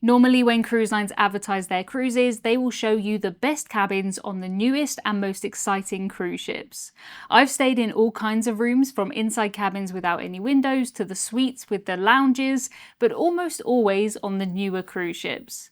Normally when cruise lines advertise their cruises, they will show you the best cabins on the newest and most exciting cruise ships. I've stayed in all kinds of rooms, from inside cabins without any windows to the suites with the lounges, but almost always on the newer cruise ships.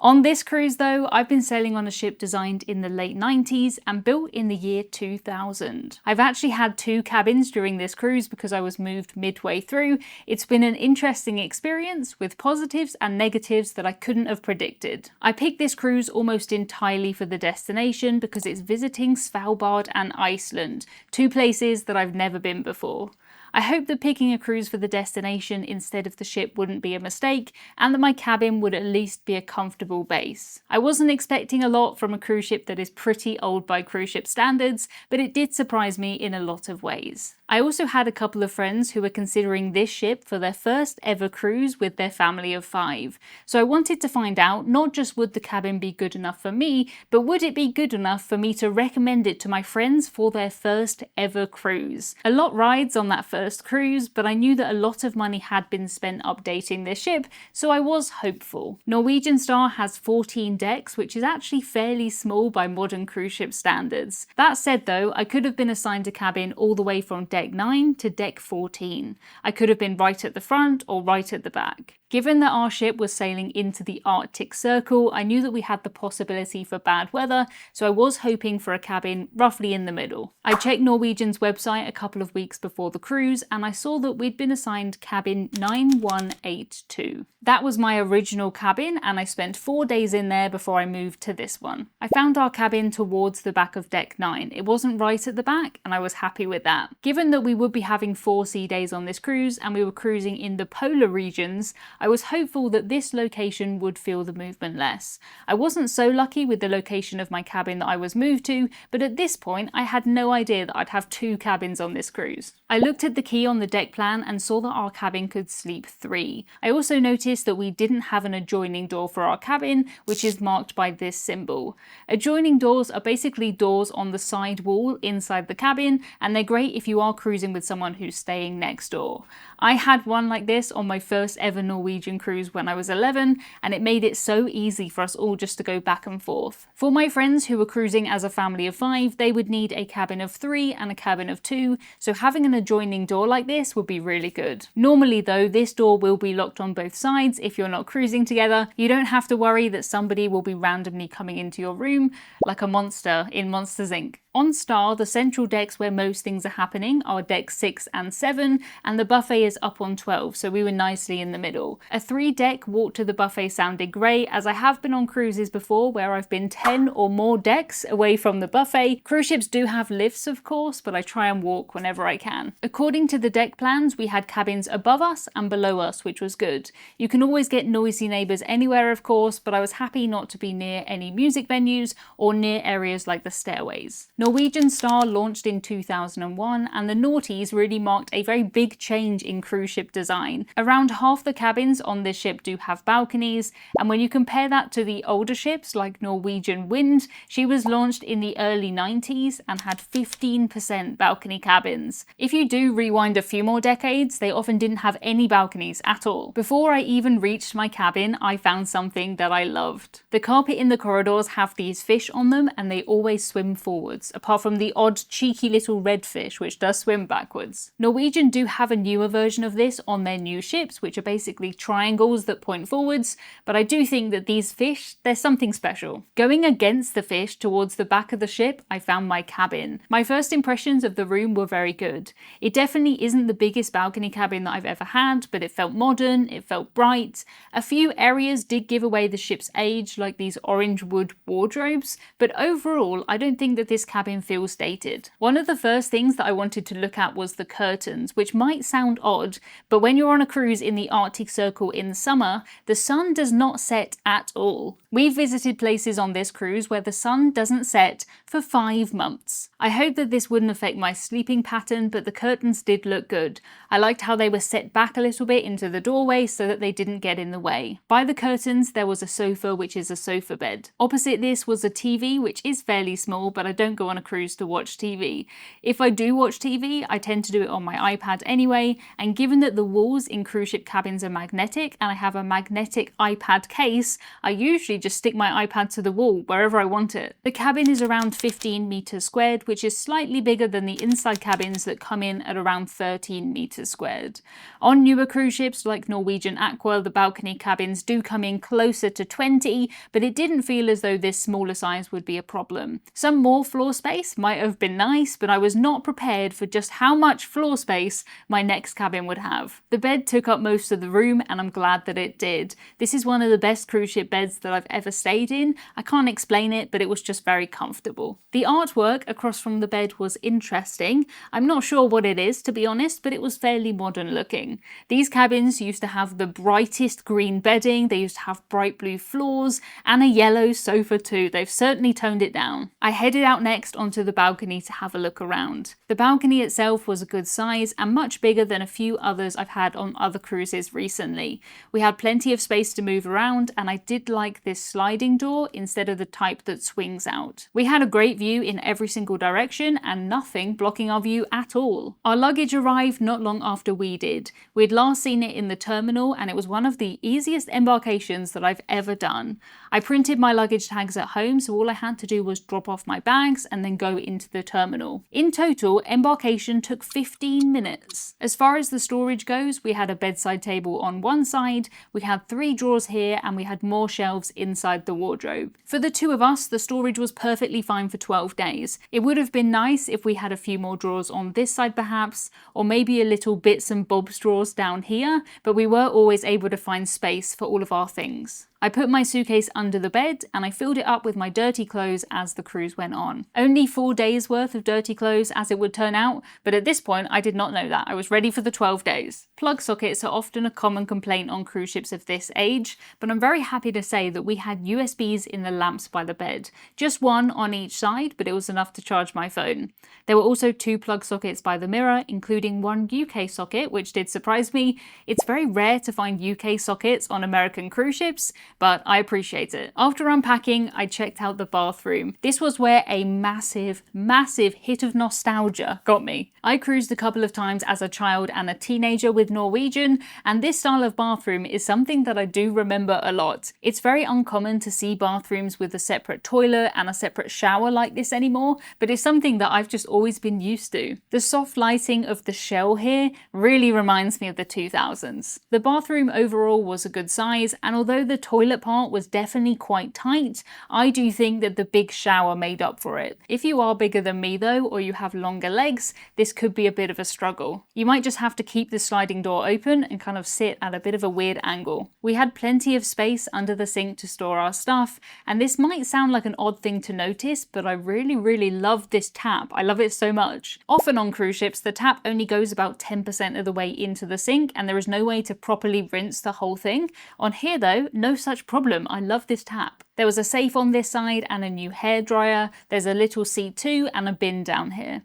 On this cruise though, I've been sailing on a ship designed in the late 90s and built in the year 2000. I've actually had 2 cabins during this cruise because I was moved midway through. It's been an interesting experience with positives and negatives that I couldn't have predicted. I picked this cruise almost entirely for the destination because it's visiting Svalbard and Iceland, 2 places that I've never been before. I hope that picking a cruise for the destination instead of the ship wouldn't be a mistake, and that my cabin would at least be a comfortable base. I wasn't expecting a lot from a cruise ship that is pretty old by cruise ship standards, but it did surprise me in a lot of ways. I also had a couple of friends who were considering this ship for their first ever cruise with their family of 5. So I wanted to find out not just would the cabin be good enough for me, but would it be good enough for me to recommend it to my friends for their first ever cruise. A lot rides on that first cruise, but I knew that a lot of money had been spent updating this ship, so I was hopeful. Norwegian Star has 14 decks, which is actually fairly small by modern cruise ship standards. That said though, I could have been assigned a cabin all the way from deck 9 to deck 14. I could have been right at the front or right at the back. Given that our ship was sailing into the Arctic Circle, I knew that we had the possibility for bad weather, so I was hoping for a cabin roughly in the middle. I checked Norwegian's website a couple of weeks before the cruise and I saw that we'd been assigned cabin 9182. That was my original cabin and I spent 4 days in there before I moved to this one. I found our cabin towards the back of deck 9. It wasn't right at the back and I was happy with that. Given that we would be having 4 sea days on this cruise and we were cruising in the polar regions, I was hopeful that this location would feel the movement less. I wasn't so lucky with the location of my cabin that I was moved to, but at this point I had no idea that I'd have 2 cabins on this cruise. I looked at the key on the deck plan and saw that our cabin could sleep 3. I also noticed that we didn't have an adjoining door for our cabin, which is marked by this symbol. Adjoining doors are basically doors on the side wall inside the cabin, and they're great if you are cruising with someone who's staying next door. I had one like this on my first ever Norwegian cruise when I was 11, and it made it so easy for us all just to go back and forth. For my friends who were cruising as a family of 5, they would need a cabin of 3 and a cabin of 2, so having an adjoining door like this would be really good. Normally though, this door will be locked on both sides if you're not cruising together. You don't have to worry that somebody will be randomly coming into your room like a monster in Monsters Inc. On Star, the central decks where most things are happening are decks 6 and 7, and the buffet is up on 12, so we were nicely in the middle. A 3-deck walk to the buffet sounded great, as I have been on cruises before where I've been 10 or more decks away from the buffet. Cruise ships do have lifts of course, but I try and walk whenever I can. According to the deck plans, we had cabins above us and below us, which was good. You can always get noisy neighbours anywhere of course, but I was happy not to be near any music venues or near areas like the stairways. Norwegian Star launched in 2001 and the noughties really marked a very big change in cruise ship design. Around half the cabins on this ship do have balconies, and when you compare that to the older ships like Norwegian Wind, she was launched in the early 90s and had 15% balcony cabins. If you do rewind a few more decades, they often didn't have any balconies at all. Before I even reached my cabin, I found something that I loved. The carpet in the corridors have these fish on them and they always swim forwards, apart from the odd cheeky little red fish which does swim backwards. Norwegian do have a newer version of this on their new ships, which are basically triangles that point forwards, but I do think that these fish, there's something special. Going against the fish towards the back of the ship, I found my cabin. My first impressions of the room were very good. It definitely isn't the biggest balcony cabin that I've ever had, but it felt modern, it felt bright. A few areas did give away the ship's age, like these orange wood wardrobes, but overall I don't think that this cabin feels dated. One of the first things that I wanted to look at was the curtains, which might sound odd, but when you're on a cruise in the Arctic Circle in summer, the sun does not set at all. We've visited places on this cruise where the sun doesn't set for 5 months. I hope that this wouldn't affect my sleeping pattern, but the curtains did look good. I liked how they were set back a little bit into the doorway so that they didn't get in the way. By the curtains there was a sofa, which is a sofa bed. Opposite this was a TV, which is fairly small, but I don't go on a cruise to watch TV. If I do watch TV, I tend to do it on my iPad anyway, and given that the walls in cruise ship cabins are magnetic and I have a magnetic iPad case, I usually just stick my iPad to the wall wherever I want it. The cabin is around 15 meters squared, which is slightly bigger than the inside cabins that come in at around 13 meters squared. On newer cruise ships like Norwegian Aqua, the balcony cabins do come in closer to 20, but it didn't feel as though this smaller size would be a problem. Some more floor space might have been nice, but I was not prepared for just how much floor space my next cabin would have. The bed took up most of the room, and I'm glad that it did. This is one of the best cruise ship beds that I've ever stayed in. I can't explain it, but it was just very comfortable. The artwork across from the bed was interesting. I'm not sure what it is, to be honest, but it was fairly modern looking. These cabins used to have the brightest green bedding, they used to have bright blue floors, and a yellow sofa too. They've certainly toned it down. I headed out next onto the balcony to have a look around. The balcony itself was a good size and much bigger than a few others I've had on other cruises recently. We had plenty of space to move around, and I did like this sliding door instead of the type that swings out. We had a great view in every single direction and nothing blocking our view at all. Our luggage arrived not long after we did. We'd last seen it in the terminal, and it was one of the easiest embarkations that I've ever done. I printed my luggage tags at home, so all I had to do was drop off my bags and then go into the terminal. In total, embarkation took 15 minutes. As far as the storage goes, we had a bedside table on one side, we had 3 drawers here, and we had more shelves inside the wardrobe. For the 2 of us, the storage was perfectly fine for 12 days. It would have been nice if we had a few more drawers on this side perhaps, or maybe a little bits and bobs drawers down here, but we were always able to find space for all of our things. I put my suitcase under the bed and I filled it up with my dirty clothes as the cruise went on. Only 4 days worth of dirty clothes as it would turn out, but at this point I did not know that. I was ready for the 12 days. Plug sockets are often a common complaint on cruise ships of this age, but I'm very happy to say that we had USBs in the lamps by the bed. Just one on each side, but it was enough to charge my phone. There were also 2 plug sockets by the mirror, including one UK socket, which did surprise me. It's very rare to find UK sockets on American cruise ships, but I appreciate it. After unpacking, I checked out the bathroom. This was where a massive hit of nostalgia got me. I cruised a couple of times as a child and a teenager with Norwegian, and this style of bathroom is something that I do remember a lot. It's very uncommon to see bathrooms with a separate toilet and a separate shower like this anymore, but it's something that I've just always been used to. The soft lighting of the shell here really reminds me of the 2000s. The bathroom overall was a good size, and although the toilet part was definitely quite tight, I do think that the big shower made up for it. If you are bigger than me though, or you have longer legs, this could be a bit of a struggle. You might just have to keep the sliding door open and kind of sit at a bit of a weird angle. We had plenty of space under the sink to store our stuff, and this might sound like an odd thing to notice, but I really love this tap. I love it so much. Often on cruise ships, the tap only goes about 10% of the way into the sink, and there is no way to properly rinse the whole thing. On here though, no such problem. I love this tap. There was a safe on this side and a new hairdryer. There's a little seat too and a bin down here.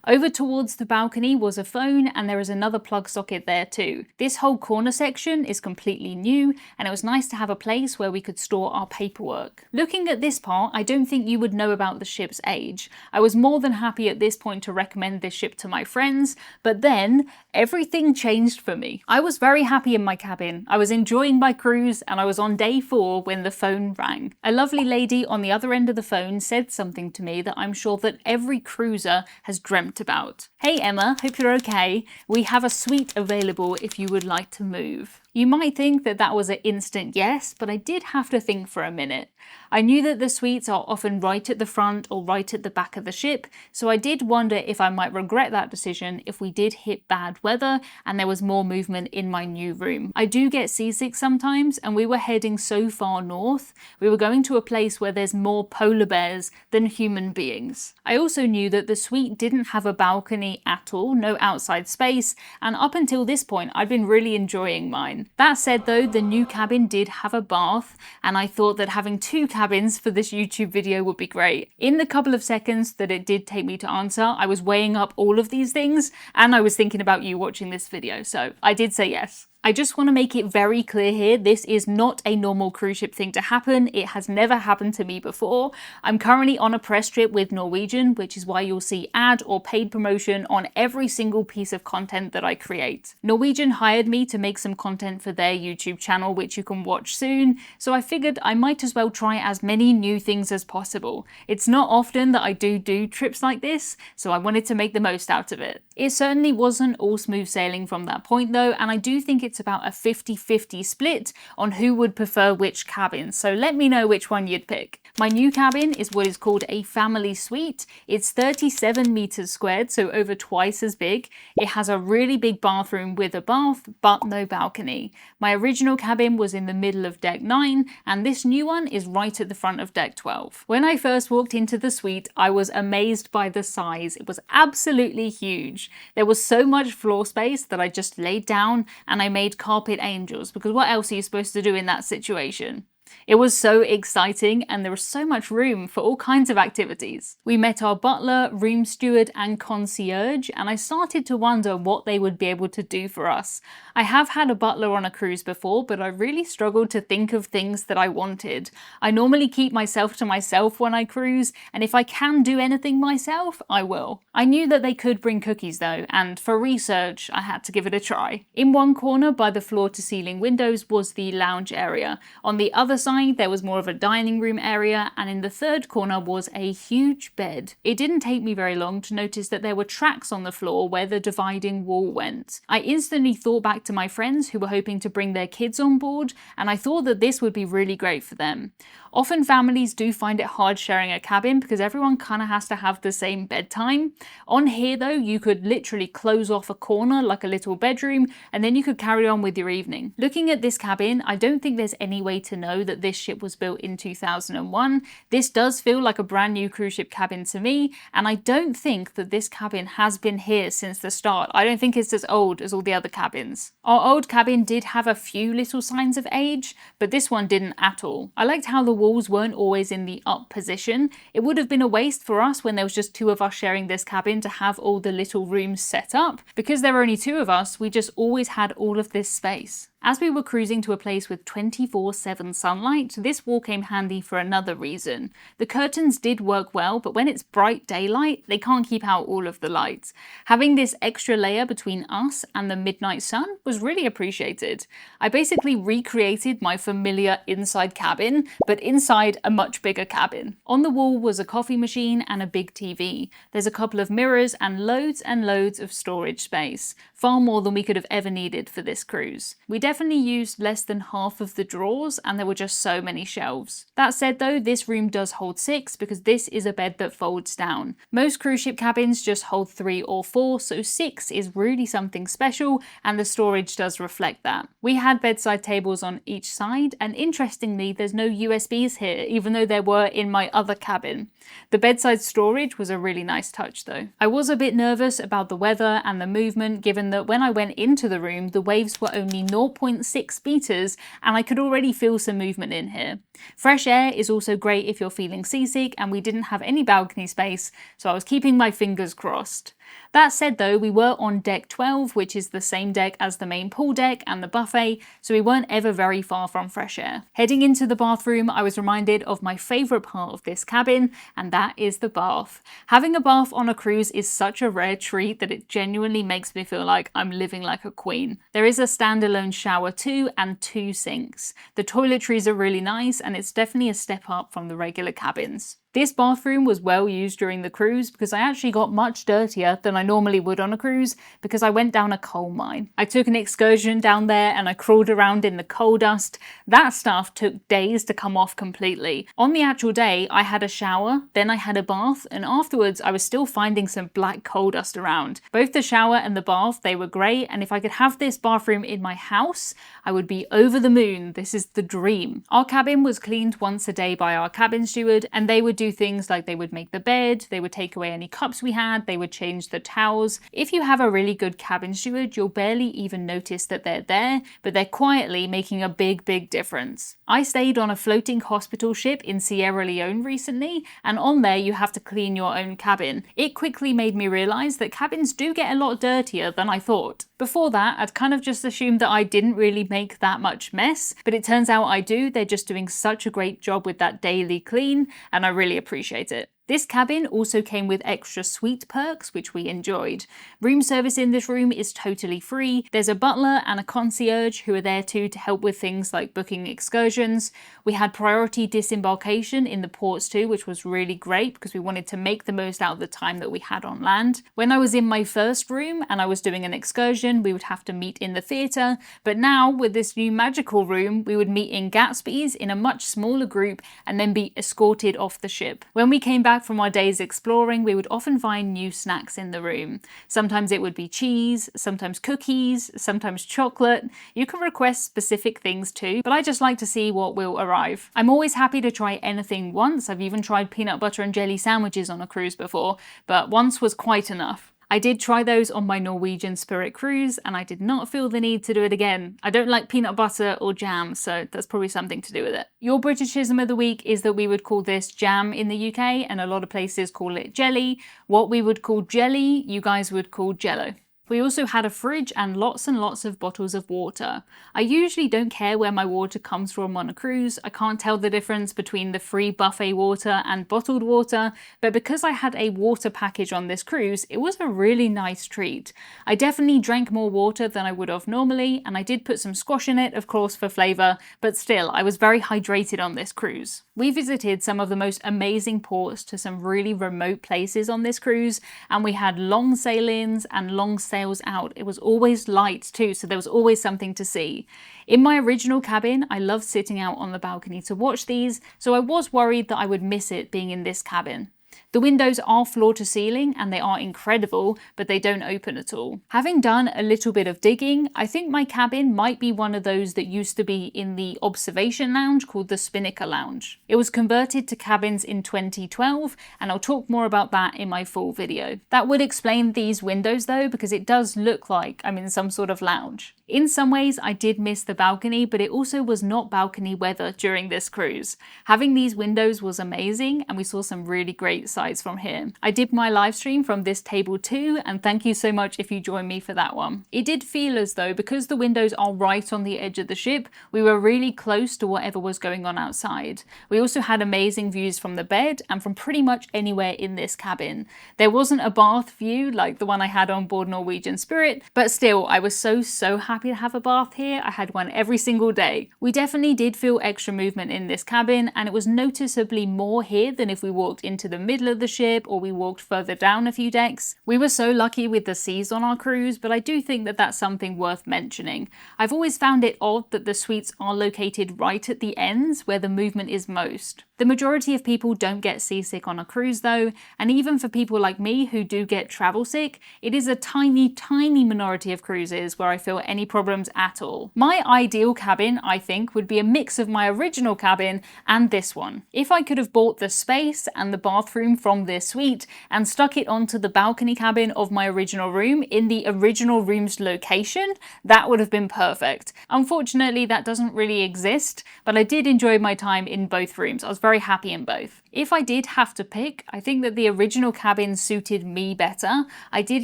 Over towards the balcony was a phone, and there is another plug socket there too. This whole corner section is completely new, and it was nice to have a place where we could store our paperwork. Looking at this part, I don't think you would know about the ship's age. I was more than happy at this point to recommend this ship to my friends, but then everything changed for me. I was very happy in my cabin. I was enjoying my cruise, and I was on day 4 when the phone rang. A lovely lady on the other end of the phone said something to me that I'm sure that every cruiser has dreamt about. Hey Emma, hope you're okay. We have a suite available if you would like to move. You might think that that was an instant yes, but I did have to think for a minute. I knew that the suites are often right at the front or right at the back of the ship, so I did wonder if I might regret that decision if we did hit bad weather and there was more movement in my new room. I do get seasick sometimes, and we were heading so far north. We were going to a place where there's more polar bears than human beings. I also knew that the suite didn't have a balcony at all, no outside space, and up until this point I'd been really enjoying mine. That said though, the new cabin did have a bath, and I thought that having 2 cabins for this YouTube video would be great. In the couple of seconds that it did take me to answer, I was weighing up all of these things, and I was thinking about you watching this video, so I did say yes. I just want to make it very clear here, this is not a normal cruise ship thing to happen. It has never happened to me before. I'm currently on a press trip with Norwegian, which is why you'll see ad or paid promotion on every single piece of content that I create. Norwegian hired me to make some content for their YouTube channel, which you can watch soon, so I figured I might as well try as many new things as possible. It's not often that I do trips like this, so I wanted to make the most out of it. It certainly wasn't all smooth sailing from that point though, and I do think it's about a 50-50 split on who would prefer which cabin, so let me know which one you'd pick. My new cabin is what is called a family suite. It's 37 meters squared, so over twice as big. It has a really big bathroom with a bath, but no balcony. My original cabin was in the middle of deck 9, and this new one is right at the front of deck 12. When I first walked into the suite, I was amazed by the size. It was absolutely huge. There was so much floor space that I just laid down and I made carpet angels, because what else are you supposed to do in that situation? It was so exciting, and there was so much room for all kinds of activities. We met our butler, room steward and concierge, and I started to wonder what they would be able to do for us. I have had a butler on a cruise before, but I really struggled to think of things that I wanted. I normally keep myself to myself when I cruise, and if I can do anything myself, I will. I knew that they could bring cookies though, and for research, I had to give it a try. In one corner by the floor to ceiling windows was the lounge area. On the other side, there was more of a dining room area, and in the third corner was a huge bed. It didn't take me very long to notice that there were tracks on the floor where the dividing wall went. I instantly thought back to my friends who were hoping to bring their kids on board, and I thought that this would be really great for them. Often families do find it hard sharing a cabin because everyone kind of has to have the same bedtime. On here though, you could literally close off a corner like a little bedroom, and then you could carry on with your evening. Looking at this cabin, I don't think there's any way to know that this ship was built in 2001. This does feel like a brand new cruise ship cabin to me, and I don't think that this cabin has been here since the start. I don't think it's as old as all the other cabins. Our old cabin did have a few little signs of age, but this one didn't at all. I liked how the walls weren't always in the up position. It would have been a waste for us when there was just 2 of us sharing this cabin to have all the little rooms set up. Because there were only 2 of us, we just always had all of this space. As we were cruising to a place with 24/7 sunlight, this wall came handy for another reason. The curtains did work well, but when it's bright daylight, they can't keep out all of the light. Having this extra layer between us and the midnight sun was really appreciated. I basically recreated my familiar inside cabin, but inside a much bigger cabin. On the wall was a coffee machine and a big TV. There's a couple of mirrors and loads of storage space, far more than we could have ever needed for this cruise. We definitely used less than half of the drawers, and there were just so many shelves. That said though, this room does hold 6 because this is a bed that folds down. Most cruise ship cabins just hold 3 or 4, so 6 is really something special, and the storage does reflect that. We had bedside tables on each side, and interestingly, there's no USBs here, even though there were in my other cabin. The bedside storage was a really nice touch though. I was a bit nervous about the weather and the movement, given that when I went into the room, the waves were only 0.6 meters, and I could already feel some movement in here. Fresh air is also great if you're feeling seasick, and we didn't have any balcony space, so I was keeping my fingers crossed. That said though, we were on deck 12, which is the same deck as the main pool deck and the buffet, so we weren't ever very far from fresh air. Heading into the bathroom, I was reminded of my favourite part of this cabin, and that is the bath. Having a bath on a cruise is such a rare treat that it genuinely makes me feel like I'm living like a queen. There is a standalone shower too, and 2 sinks. The toiletries are really nice, and it's definitely a step up from the regular cabins. This bathroom was well used during the cruise because I actually got much dirtier than I normally would on a cruise because I went down a coal mine. I took an excursion down there and I crawled around in the coal dust. That stuff took days to come off completely. On the actual day, I had a shower, then I had a bath, and afterwards I was still finding some black coal dust around. Both the shower and the bath, they were great, and if I could have this bathroom in my house, I would be over the moon. This is the dream. Our cabin was cleaned once a day by our cabin steward, and they would do do things like they would make the bed, they would take away any cups we had, they would change the towels. If you have a really good cabin steward, you'll barely even notice that they're there, but they're quietly making a big difference. I stayed on a floating hospital ship in Sierra Leone recently, and on there you have to clean your own cabin. It quickly made me realise that cabins do get a lot dirtier than I thought. Before that, I'd kind of just assumed that I didn't really make that much mess, but it turns out I do. They're just doing such a great job with that daily clean, and I really appreciate it. This cabin also came with extra suite perks, which we enjoyed. Room service in this room is totally free. There's a butler and a concierge who are there too to help with things like booking excursions. We had priority disembarkation in the ports too, which was really great because we wanted to make the most out of the time that we had on land. When I was in my first room and I was doing an excursion, we would have to meet in the theatre, but now with this new magical room, we would meet in Gatsby's in a much smaller group and then be escorted off the ship. When we came back from our days exploring, we would often find new snacks in the room. Sometimes it would be cheese, sometimes cookies, sometimes chocolate. You can request specific things too, but I just like to see what will arrive. I'm always happy to try anything once. I've even tried peanut butter and jelly sandwiches on a cruise before, but once was quite enough. I did try those on my Norwegian Spirit cruise and I did not feel the need to do it again. I don't like peanut butter or jam, so that's probably something to do with it. Your Britishism of the week is that we would call this jam in the UK and a lot of places call it jelly. What we would call jelly, you guys would call jello. We also had a fridge and lots of bottles of water. I usually don't care where my water comes from on a cruise. I can't tell the difference between the free buffet water and bottled water, but because I had a water package on this cruise, it was a really nice treat. I definitely drank more water than I would have normally, and I did put some squash in it, of course, for flavour, but still, I was very hydrated on this cruise. We visited some of the most amazing ports to some really remote places on this cruise, and we had long sail-ins and long sails out. It was always light too, so there was always something to see. In my original cabin, I loved sitting out on the balcony to watch these, so I was worried that I would miss it being in this cabin. The windows are floor to ceiling and they are incredible, but they don't open at all. Having done a little bit of digging, I think my cabin might be one of those that used to be in the observation lounge called the Spinnaker Lounge. It was converted to cabins in 2012, and I'll talk more about that in my full video. That would explain these windows though, because it does look like I'm in some sort of lounge. In some ways, I did miss the balcony, but it also was not balcony weather during this cruise. Having these windows was amazing, and we saw some really great sights from here. I did my live stream from this table too, and thank you so much if you joined me for that one. It did feel as though, because the windows are right on the edge of the ship, we were really close to whatever was going on outside. We also had amazing views from the bed and from pretty much anywhere in this cabin. There wasn't a bath view like the one I had on board Norwegian Spirit, but still, I was so happy to have a bath here. I had one every single day. We definitely did feel extra movement in this cabin, and it was noticeably more here than if we walked into the middle of the ship or we walked further down a few decks. We were so lucky with the seas on our cruise, but I do think that that's something worth mentioning. I've always found it odd that the suites are located right at the ends where the movement is most. The majority of people don't get seasick on a cruise though, and even for people like me who do get travel sick, it is a tiny minority of cruises where I feel any problems at all. My ideal cabin, I think, would be a mix of my original cabin and this one. If I could have bought the space and the bathroom from this suite and stuck it onto the balcony cabin of my original room in the original room's location, that would have been perfect. Unfortunately, that doesn't really exist, but I did enjoy my time in both rooms. I was very happy in both. If I did have to pick, I think that the original cabin suited me better. I did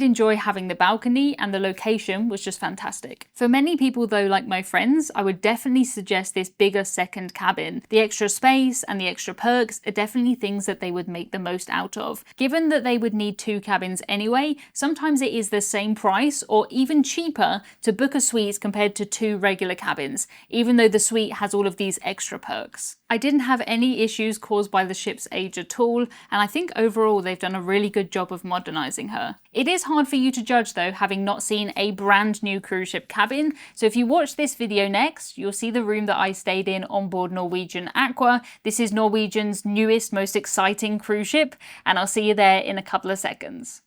enjoy having the balcony and the location was just fantastic. For many people though, like my friends, I would definitely suggest this bigger second cabin. The extra space and the extra perks are definitely things that they would make the most out of. Given that they would need 2 cabins anyway, sometimes it is the same price or even cheaper to book a suite compared to 2 regular cabins, even though the suite has all of these extra perks. I didn't have any issues caused by the ship's age at all, and I think overall they've done a really good job of modernising her. It is hard for you to judge though, having not seen a brand new cruise ship cabin, so if you watch this video next, you'll see the room that I stayed in on board Norwegian Aqua. This is Norwegian's newest, most exciting cruise ship, and I'll see you there in a couple of seconds.